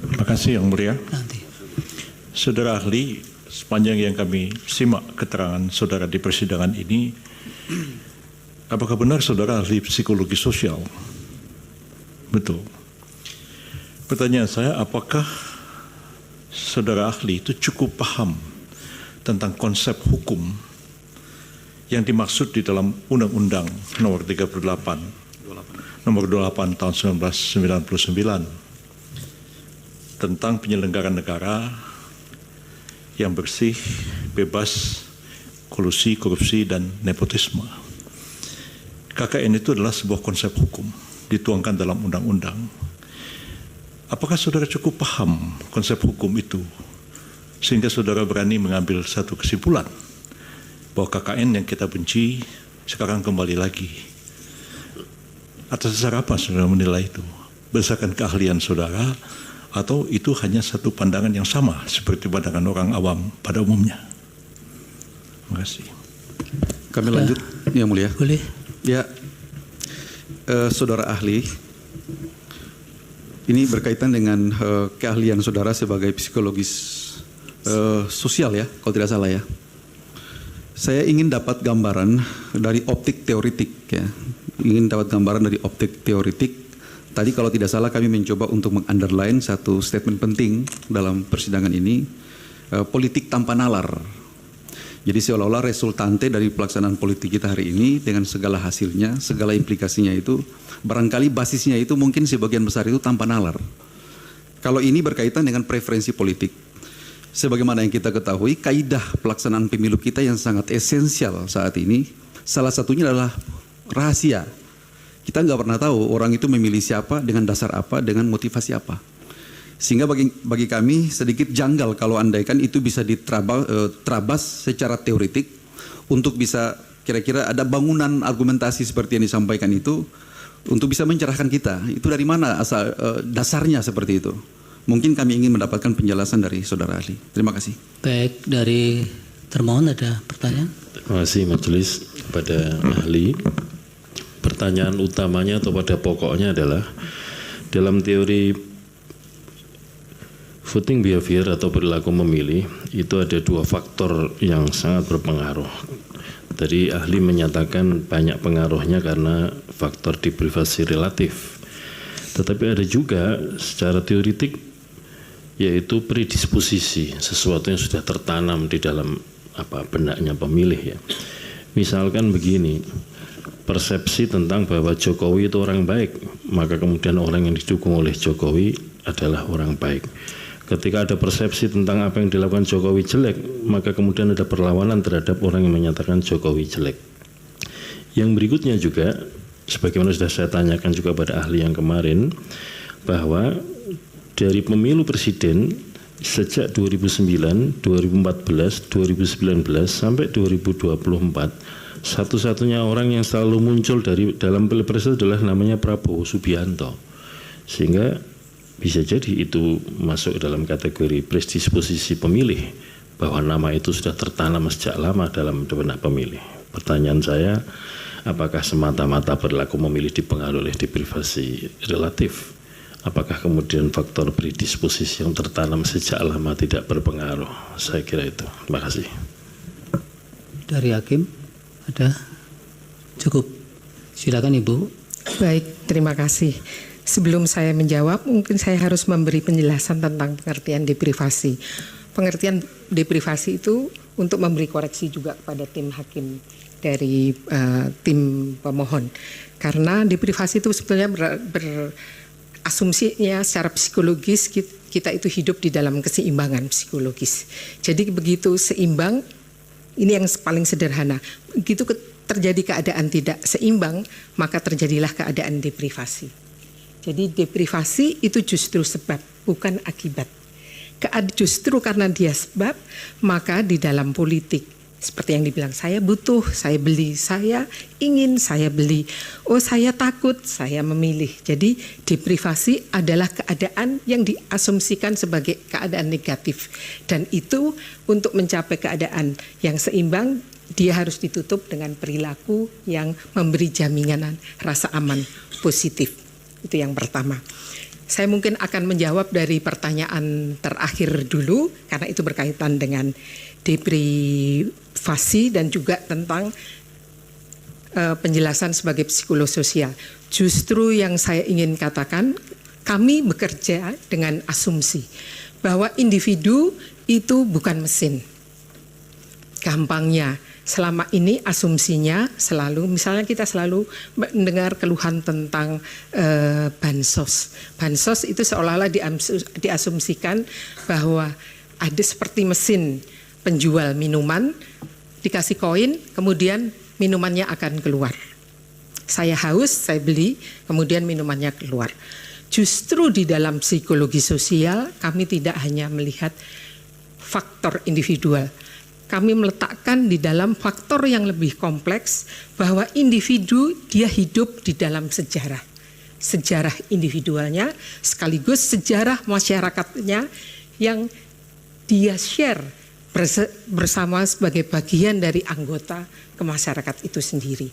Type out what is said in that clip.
Terima kasih Yang Mulia. Nanti. Saudara ahli, sepanjang yang kami simak keterangan saudara di persidangan ini, apakah benar saudara ahli psikologi sosial? Betul. Pertanyaan saya, apakah saudara ahli itu cukup paham tentang konsep hukum yang dimaksud di dalam Undang-Undang Nomor 38 tahun 1999 tentang penyelenggaraan negara yang bersih, bebas, kolusi, korupsi, dan nepotisme. KKN itu adalah sebuah konsep hukum dituangkan dalam undang-undang. Apakah saudara cukup paham konsep hukum itu sehingga saudara berani mengambil satu kesimpulan bahwa KKN yang kita benci sekarang kembali lagi? Atas dasar apa saudara menilai itu? Berdasarkan keahlian saudara atau itu hanya satu pandangan yang sama seperti pandangan orang awam pada umumnya? Terima kasih. Kami lanjut, Yang Mulia. Boleh. Ya, saudara ahli, ini berkaitan dengan keahlian saudara sebagai psikologis sosial ya, kalau tidak salah ya. Saya ingin dapat gambaran dari optik teoritik ya. Tadi kalau tidak salah kami mencoba untuk meng-underline satu statement penting dalam persidangan ini, politik tanpa nalar. Jadi seolah-olah resultante dari pelaksanaan politik kita hari ini dengan segala hasilnya, segala implikasinya itu, barangkali basisnya itu mungkin sebagian besar itu tanpa nalar. Kalau ini berkaitan dengan preferensi politik. Sebagaimana yang kita ketahui, kaidah pelaksanaan pemilu kita yang sangat esensial saat ini, salah satunya adalah rahasia. Kita nggak pernah tahu orang itu memilih siapa, dengan dasar apa, dengan motivasi apa. Sehingga bagi kami sedikit janggal kalau andaikan itu bisa diterabas secara teoritik untuk bisa kira-kira ada bangunan argumentasi seperti yang disampaikan itu untuk bisa mencerahkan kita. Itu dari mana asal dasarnya seperti itu? Mungkin kami ingin mendapatkan penjelasan dari saudara ahli. Terima kasih. Baik, dari termohon ada pertanyaan? Terima kasih majelis kepada ahli. Pertanyaan utamanya atau pada pokoknya adalah dalam teori voting behavior atau perilaku memilih itu ada dua faktor yang sangat berpengaruh. Tadi ahli menyatakan banyak pengaruhnya karena faktor deprivasi relatif. Tetapi ada juga secara teoritik yaitu predisposisi, sesuatu yang sudah tertanam di dalam benaknya pemilih ya. Misalkan begini, persepsi tentang bahwa Jokowi itu orang baik, maka kemudian orang yang didukung oleh Jokowi adalah orang baik. Ketika ada persepsi tentang apa yang dilakukan Jokowi jelek, maka kemudian ada perlawanan terhadap orang yang menyatakan Jokowi jelek. Yang berikutnya juga, sebagaimana sudah saya tanyakan juga pada ahli yang kemarin, bahwa dari pemilu presiden sejak 2009, 2014, 2019 sampai 2024, satu-satunya orang yang selalu muncul dari dalam pilpres adalah namanya Prabowo Subianto. Sehingga bisa jadi itu masuk dalam kategori predisposisi pemilih, bahwa nama itu sudah tertanam sejak lama dalam benak pemilih. Pertanyaan saya, apakah semata-mata perilaku memilih dipengaruhi oleh deprivasi relatif? Apakah kemudian faktor predisposisi yang tertanam sejak lama tidak berpengaruh? Saya kira itu. Terima kasih. Dari hakim ada? Cukup. Silakan Ibu. Baik, terima kasih. Sebelum saya menjawab, mungkin saya harus memberi penjelasan tentang pengertian deprivasi. Pengertian deprivasi itu untuk memberi koreksi juga kepada tim hakim dari tim pemohon. Karena deprivasi itu sebetulnya asumsinya secara psikologis kita itu hidup di dalam keseimbangan psikologis. Jadi begitu seimbang, ini yang paling sederhana. Begitu terjadi keadaan tidak seimbang, maka terjadilah keadaan deprivasi. Jadi deprivasi itu justru sebab, bukan akibat. Justru karena dia sebab, maka di dalam politik, seperti yang dibilang, saya butuh, saya beli, saya ingin, saya beli. Oh, saya takut, saya memilih. Jadi deprivasi adalah keadaan yang diasumsikan sebagai keadaan negatif. Dan itu untuk mencapai keadaan yang seimbang, dia harus ditutup dengan perilaku yang memberi jaminan rasa aman positif. Itu yang pertama. Saya mungkin akan menjawab dari pertanyaan terakhir dulu, karena itu berkaitan dengan deprivasi dan juga tentang penjelasan sebagai psikolog sosial. Justru yang saya ingin katakan, kami bekerja dengan asumsi bahwa individu itu bukan mesin. Gampangnya, selama ini asumsinya selalu, misalnya kita selalu mendengar keluhan tentang bansos. Bansos itu seolah-olah diasumsikan bahwa ada seperti mesin penjual minuman, dikasih koin, kemudian minumannya akan keluar. Saya haus, saya beli, kemudian minumannya keluar. Justru di dalam psikologi sosial, kami tidak hanya melihat faktor individual. Kami meletakkan di dalam faktor yang lebih kompleks bahwa individu dia hidup di dalam sejarah. Sejarah individualnya sekaligus sejarah masyarakatnya yang dia share bersama sebagai bagian dari anggota ke masyarakat itu sendiri.